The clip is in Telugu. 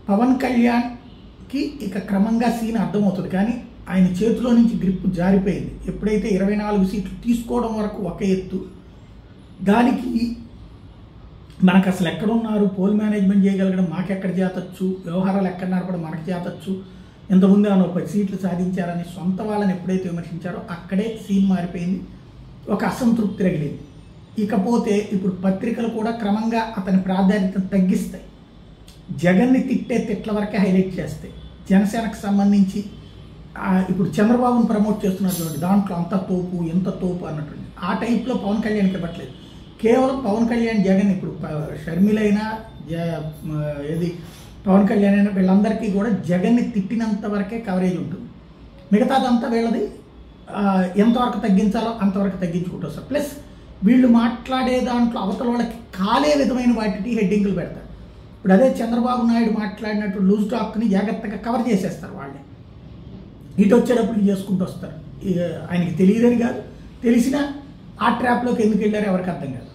పవన్ కళ్యాణ్కి ఇక క్రమంగా సీన్ అర్థమవుతుంది, కానీ ఆయన చేతిలో నుంచి గ్రిప్ జారిపోయింది. ఎప్పుడైతే 24 సీట్లు తీసుకోవడం వరకు ఒక ఎత్తు, దానికి మనకు అసలు ఎక్కడున్నారు, పోల్ మేనేజ్మెంట్ చేయగలగడం మాకెక్కడ చేతచ్చు, వ్యవహారాలు ఎక్కడ నడపడం మనకు చేతచ్చు, ఇంతకుముందు ఆయన 10 సీట్లు సాధించారని సొంత వాళ్ళని ఎప్పుడైతే విమర్శించారో అక్కడే సీన్ మారిపోయింది, ఒక అసంతృప్తి రగిలింది. ఇకపోతే ఇప్పుడు పత్రికలు కూడా క్రమంగా అతని ప్రాధాన్యతను తగ్గిస్తాయి, జగన్ని తిట్టే తిట్ల వరకే హైలైట్ చేస్తాయి. జనసేనకు సంబంధించి ఇప్పుడు చంద్రబాబును ప్రమోట్ చేస్తున్నారు చూడండి, దాంట్లో అంత తోపు ఎంత తోపు అన్నట్టు ఆ టైప్లో పవన్ కళ్యాణ్కి ఇవ్వట్లేదు. కేవలం పవన్ కళ్యాణ్ జగన్ ఇప్పుడు షర్మిలైనా ఏది పవన్ కళ్యాణ్ అయినా వీళ్ళందరికీ కూడా జగన్ని తిట్టినంత వరకే కవరేజ్ ఉంటుంది, మిగతాదంతా వీళ్ళది ఎంతవరకు తగ్గించాలో అంతవరకు తగ్గించుకుంటూ వస్తారు. ప్లస్ వీళ్ళు మాట్లాడే దాంట్లో అవతల వాళ్ళకి కాలే విధమైన వాటికి హెడ్డింగ్లు పెడతారు. ఇప్పుడు అదే చంద్రబాబు నాయుడు మాట్లాడినట్టు లూజ్ టాక్ని జాగ్రత్తగా కవర్ చేసేస్తారు వాళ్ళే, ఇటు వచ్చేటప్పుడు చేసుకుంటూ వస్తారు. ఆయనకి తెలియదని కాదు, తెలిసినా ఆ ట్రాప్లోకి ఎందుకు వెళ్ళారో ఎవరికి అర్థం కాదు.